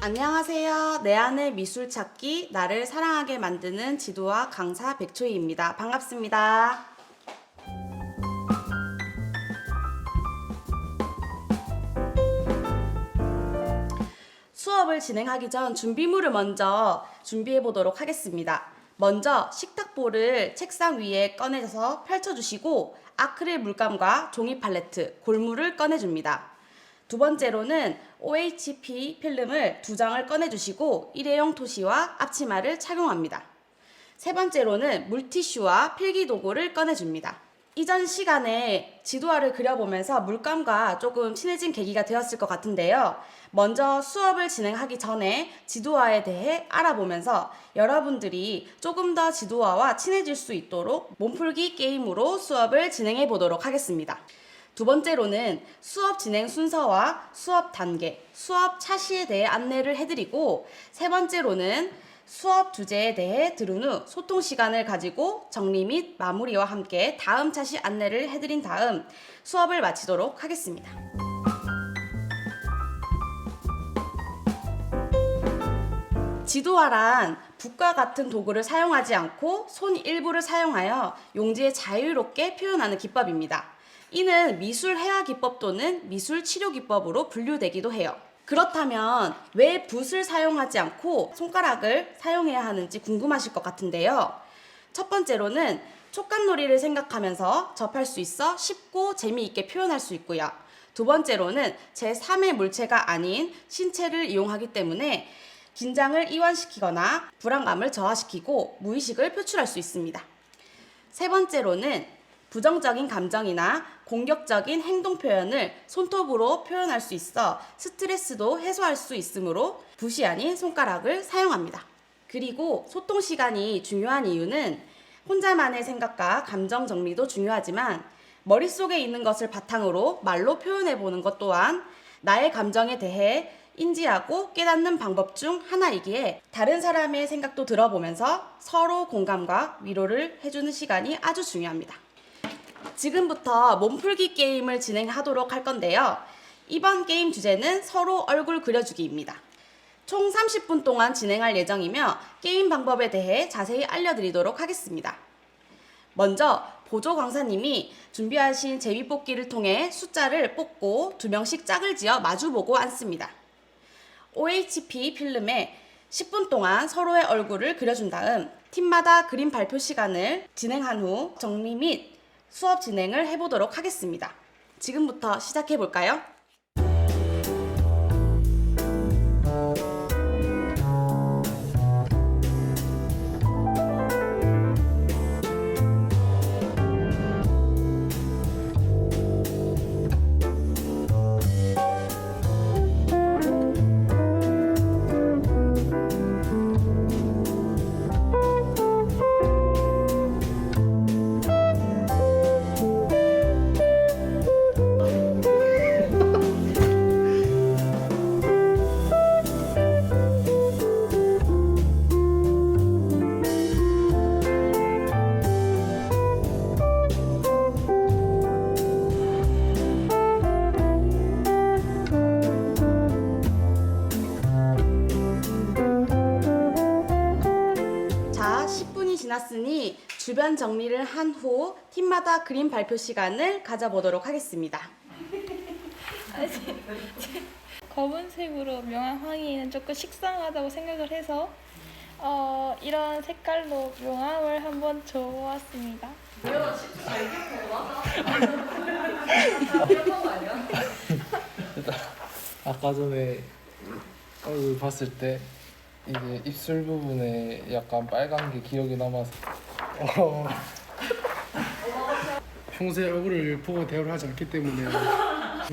안녕하세요. 내 안의 미술 찾기, 나를 사랑하게 만드는 지도와 강사 백초희입니다. 반갑습니다. 수업을 진행하기 전 준비물을 먼저 준비해 보도록 하겠습니다. 먼저 식탁보를 책상 위에 꺼내서 펼쳐주시고 아크릴 물감과 종이 팔레트, 골무를 꺼내줍니다. 두 번째로는 OHP 필름을 2장을 꺼내주시고 일회용 토시와 앞치마를 착용합니다. 세 번째로는 물티슈와 필기도구를 꺼내줍니다. 이전 시간에 지도화를 그려보면서 물감과 조금 친해진 계기가 되었을 것 같은데요. 먼저 수업을 진행하기 전에 지도화에 대해 알아보면서 여러분들이 조금 더 지도화와 친해질 수 있도록 몸풀기 게임으로 수업을 진행해 보도록 하겠습니다. 두 번째로는 수업 진행 순서와 수업 단계, 수업 차시에 대해 안내를 해드리고, 세 번째로는 수업 주제에 대해 들은 후 소통 시간을 가지고 정리 및 마무리와 함께 다음 차시 안내를 해드린 다음 수업을 마치도록 하겠습니다. 지도화란 붓과 같은 도구를 사용하지 않고 손 일부를 사용하여 용지에 자유롭게 표현하는 기법입니다. 이는 미술 회화 기법 또는 미술 치료 기법으로 분류되기도 해요. 그렇다면 왜 붓을 사용하지 않고 손가락을 사용해야 하는지 궁금하실 것 같은데요. 첫 번째로는 촉감놀이를 생각하면서 접할 수 있어 쉽고 재미있게 표현할 수 있고요. 두 번째로는 제3의 물체가 아닌 신체를 이용하기 때문에 긴장을 이완시키거나 불안감을 저하시키고 무의식을 표출할 수 있습니다. 세 번째로는 부정적인 감정이나 공격적인 행동 표현을 손톱으로 표현할 수 있어 스트레스도 해소할 수 있으므로 붓이 아닌 손가락을 사용합니다. 그리고 소통 시간이 중요한 이유는 혼자만의 생각과 감정 정리도 중요하지만 머릿속에 있는 것을 바탕으로 말로 표현해 보는 것 또한 나의 감정에 대해 인지하고 깨닫는 방법 중 하나이기에 다른 사람의 생각도 들어보면서 서로 공감과 위로를 해주는 시간이 아주 중요합니다. 지금부터 몸풀기 게임을 진행하도록 할 건데요. 이번 게임 주제는 서로 얼굴 그려주기입니다. 총 30분 동안 진행할 예정이며 게임 방법에 대해 자세히 알려드리도록 하겠습니다. 먼저 보조 강사님이 준비하신 제비뽑기를 통해 숫자를 뽑고 2명씩 짝을 지어 마주보고 앉습니다. OHP 필름에 10분 동안 서로의 얼굴을 그려준 다음 팀마다 그림 발표 시간을 진행한 후 정리 및 수업 진행을 해보도록 하겠습니다. 지금부터 시작해볼까요? 지났으니 주변 정리를 한 후 팀마다 그림 발표 시간을 가져보도록 하겠습니다. 검은색으로 명암 황이는 조금 식상하다고 생각을 해서 이런 색깔로 명암을 한번 줘보았습니다. 아까 전에 얼굴 봤을 때 이제 입술 부분에 약간 빨간 게 기억이 남아서 평소에 얼굴을 보고 대화를 하지 않기 때문에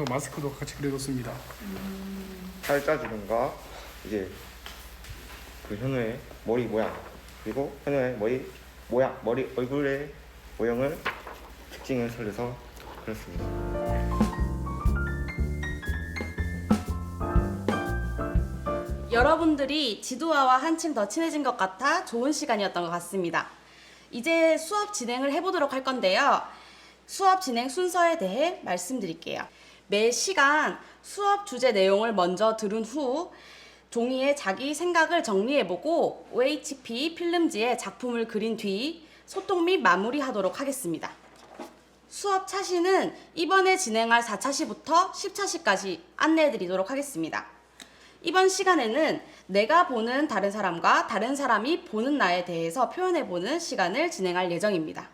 마스크도 같이 그려뒀습니다. 팔자 주름과 이제 그 현우의 머리 모양 그리고 현우의 머리 얼굴의 모형을 특징을 살려서 그렸습니다. 여러분들이 지도화와 한층 더 친해진 것 같아 좋은 시간이었던 것 같습니다. 이제 수업 진행을 해보도록 할 건데요. 수업 진행 순서에 대해 말씀드릴게요. 매 시간 수업 주제 내용을 먼저 들은 후 종이에 자기 생각을 정리해보고 OHP 필름지에 작품을 그린 뒤 소통 및 마무리하도록 하겠습니다. 수업 차시는 이번에 진행할 4차시부터 10차시까지 안내해드리도록 하겠습니다. 이번 시간에는 내가 보는 다른 사람과 다른 사람이 보는 나에 대해서 표현해보는 시간을 진행할 예정입니다.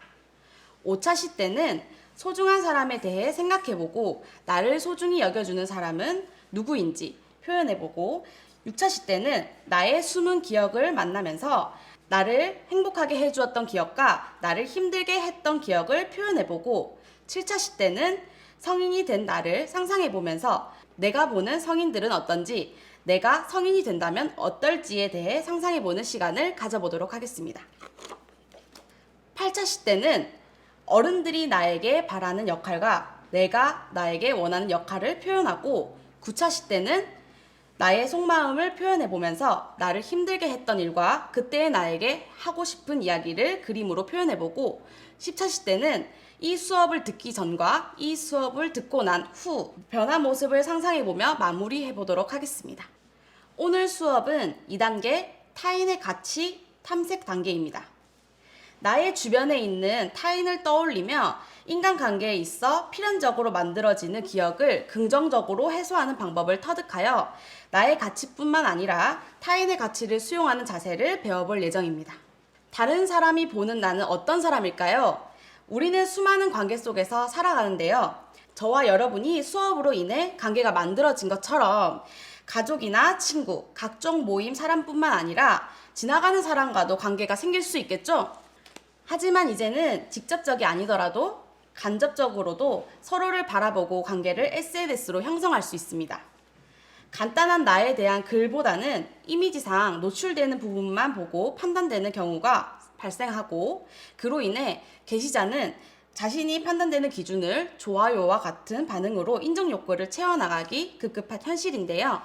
5차시 때는 소중한 사람에 대해 생각해보고 나를 소중히 여겨주는 사람은 누구인지 표현해보고 6차시 때는 나의 숨은 기억을 만나면서 나를 행복하게 해주었던 기억과 나를 힘들게 했던 기억을 표현해보고 7차시 때는 성인이 된 나를 상상해보면서 내가 보는 성인들은 어떤지 내가 성인이 된다면 어떨지에 대해 상상해보는 시간을 가져보도록 하겠습니다. 8차시 때는 어른들이 나에게 바라는 역할과 내가 나에게 원하는 역할을 표현하고 9차시 때는 나의 속마음을 표현해보면서 나를 힘들게 했던 일과 그때의 나에게 하고 싶은 이야기를 그림으로 표현해보고 10차시 때는 이 수업을 듣기 전과 이 수업을 듣고 난 후 변한 모습을 상상해보며 마무리해보도록 하겠습니다. 오늘 수업은 2단계 타인의 가치 탐색 단계입니다. 나의 주변에 있는 타인을 떠올리며 인간관계에 있어 필연적으로 만들어지는 기억을 긍정적으로 해소하는 방법을 터득하여 나의 가치뿐만 아니라 타인의 가치를 수용하는 자세를 배워볼 예정입니다. 다른 사람이 보는 나는 어떤 사람일까요? 우리는 수많은 관계 속에서 살아가는데요. 저와 여러분이 수업으로 인해 관계가 만들어진 것처럼 가족이나 친구, 각종 모임 사람뿐만 아니라 지나가는 사람과도 관계가 생길 수 있겠죠? 하지만 이제는 직접적이 아니더라도 간접적으로도 서로를 바라보고 관계를 SNS로 형성할 수 있습니다. 간단한 나에 대한 글보다는 이미지상 노출되는 부분만 보고 판단되는 경우가 발생하고 그로 인해 게시자는 자신이 판단되는 기준을 좋아요와 같은 반응으로 인정 욕구를 채워나가기 급급한 현실인데요.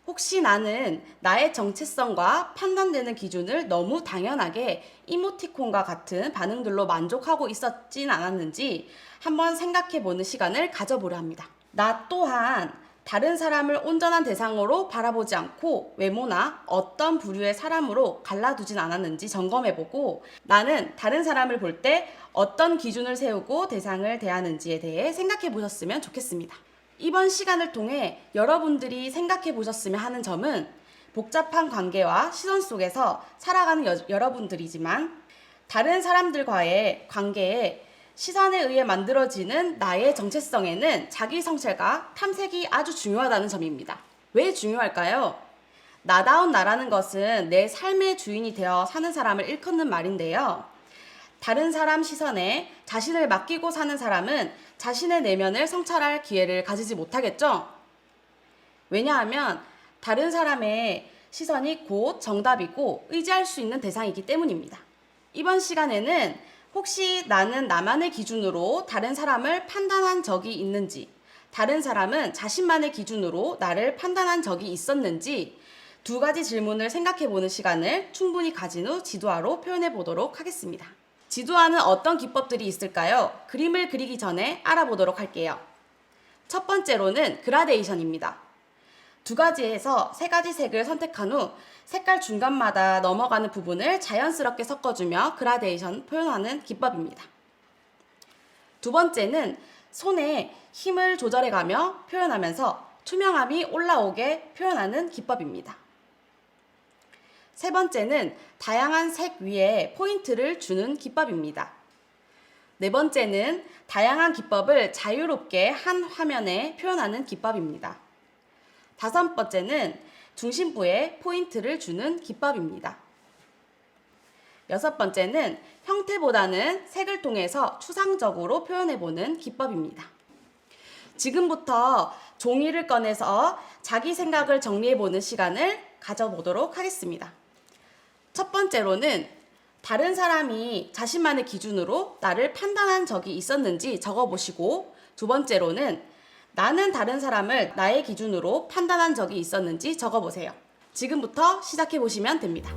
혹시 나는 나의 정체성과 판단되는 기준을 너무 당연하게 이모티콘과 같은 반응들로 만족하고 있었진 않았는지 한번 생각해보는 시간을 가져보려 합니다. 나 또한 다른 사람을 온전한 대상으로 바라보지 않고 외모나 어떤 부류의 사람으로 갈라두진 않았는지 점검해보고 나는 다른 사람을 볼 때 어떤 기준을 세우고 대상을 대하는지에 대해 생각해보셨으면 좋겠습니다. 이번 시간을 통해 여러분들이 생각해보셨으면 하는 점은 복잡한 관계와 시선 속에서 살아가는 여러분들이지만 다른 사람들과의 관계에 시선에 의해 만들어지는 나의 정체성에는 자기 성찰과 탐색이 아주 중요하다는 점입니다. 왜 중요할까요? 나다운 나라는 것은 내 삶의 주인이 되어 사는 사람을 일컫는 말인데요. 다른 사람 시선에 자신을 맡기고 사는 사람은 자신의 내면을 성찰할 기회를 가지지 못하겠죠? 왜냐하면 다른 사람의 시선이 곧 정답이고 의지할 수 있는 대상이기 때문입니다. 이번 시간에는 혹시 나는 나만의 기준으로 다른 사람을 판단한 적이 있는지, 다른 사람은 자신만의 기준으로 나를 판단한 적이 있었는지 두 가지 질문을 생각해보는 시간을 충분히 가진 후 지도화로 표현해보도록 하겠습니다. 지도화는 어떤 기법들이 있을까요? 그림을 그리기 전에 알아보도록 할게요. 첫 번째로는 그라데이션입니다. 두 가지에서 세 가지 색을 선택한 후 색깔 중간마다 넘어가는 부분을 자연스럽게 섞어주며 그라데이션 표현하는 기법입니다. 두 번째는 손에 힘을 조절해가며 표현하면서 투명함이 올라오게 표현하는 기법입니다. 세 번째는 다양한 색 위에 포인트를 주는 기법입니다. 네 번째는 다양한 기법을 자유롭게 한 화면에 표현하는 기법입니다. 다섯 번째는 중심부에 포인트를 주는 기법입니다. 여섯 번째는 형태보다는 색을 통해서 추상적으로 표현해보는 기법입니다. 지금부터 종이를 꺼내서 자기 생각을 정리해보는 시간을 가져보도록 하겠습니다. 첫 번째로는 다른 사람이 자신만의 기준으로 나를 판단한 적이 있었는지 적어보시고 두 번째로는 나는 다른 사람을 나의 기준으로 판단한 적이 있었는지 적어보세요. 지금부터 시작해보시면 됩니다.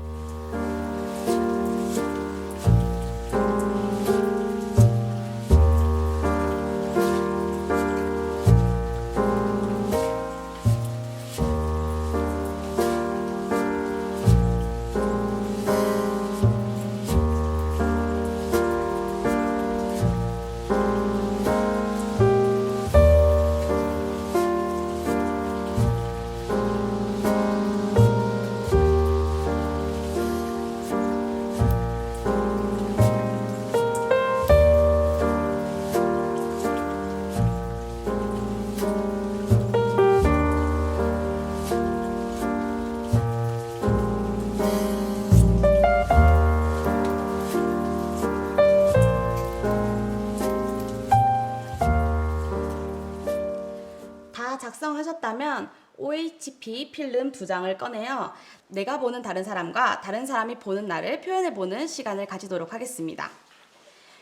하셨다면 OHP 필름 2장을 꺼내어 내가 보는 다른 사람과 다른 사람이 보는 나를 표현해보는 시간을 가지도록 하겠습니다.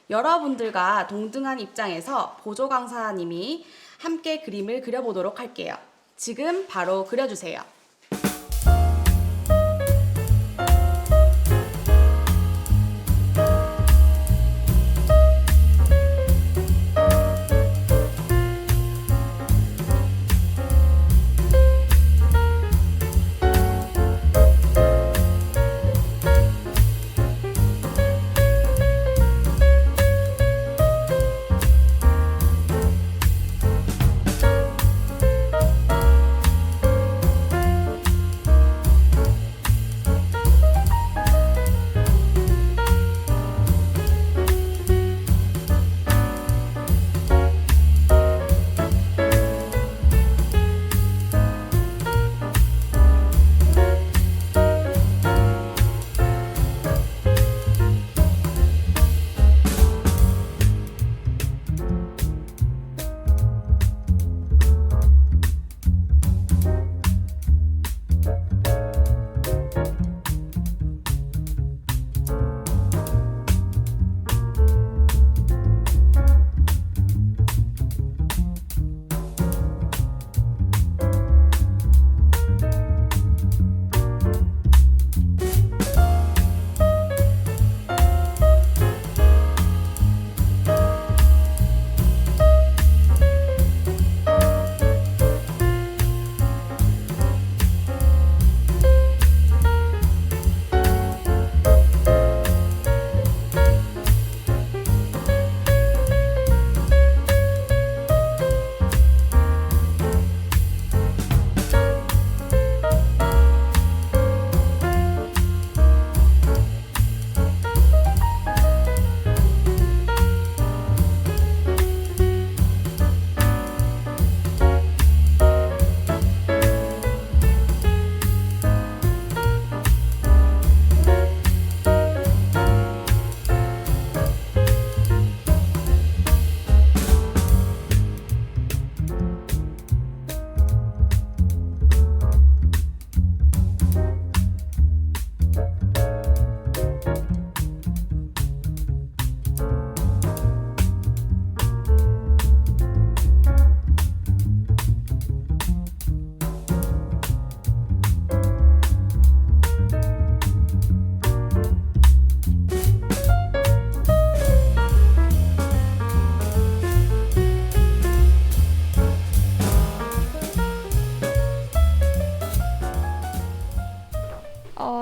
여러분들과 동등한 입장에서 보조 강사님이 함께 그림을 그려보도록 할게요. 지금 바로 그려주세요.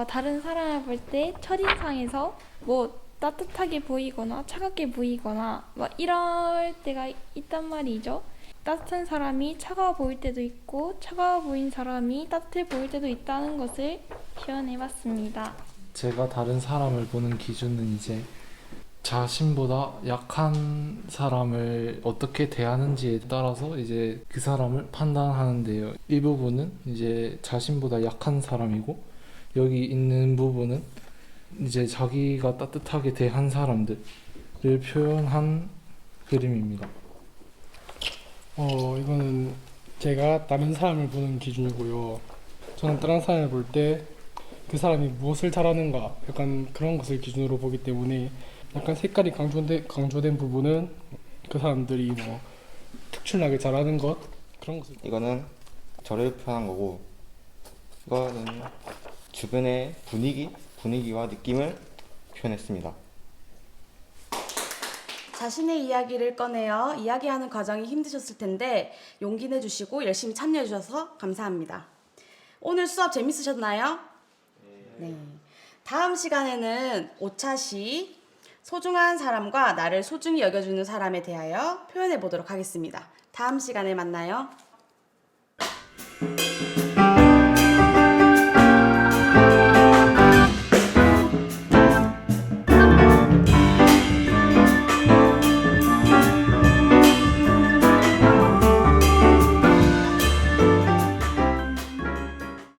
다른 사람을 볼 때 첫인상에서 뭐 따뜻하게 보이거나 차갑게 보이거나 막 이럴 때가 있단 말이죠. 따뜻한 사람이 차가워 보일 때도 있고 차가워 보인 사람이 따뜻해 보일 때도 있다는 것을 표현해봤습니다. 제가 다른 사람을 보는 기준은 이제 자신보다 약한 사람을 어떻게 대하는지에 따라서 이제 그 사람을 판단하는데요. 이 부분은 이제 자신보다 약한 사람이고, 여기 있는 부분은 이제 자기가 따뜻하게 대한 사람들을 표현한 그림입니다. 이거는 제가 다른 사람을 보는 기준이고요. 저는 다른 사람을 볼 때 그 사람이 무엇을 잘하는가 약간 그런 것을 기준으로 보기 때문에 약간 색깔이 강조된 부분은 그 사람들이 뭐 특출나게 잘하는 것 그런 것을. 이거는 저를 표현한 거고, 이거는 주변의 분위기와 느낌을 표현했습니다. 자신의 이야기를 꺼내어 이야기하는 과정이 힘드셨을 텐데 용기 내주시고 열심히 참여해 주셔서 감사합니다. 오늘 수업 재밌으셨나요? 네. 다음 시간에는 5차시 소중한 사람과 나를 소중히 여겨주는 사람에 대하여 표현해 보도록 하겠습니다. 다음 시간에 만나요.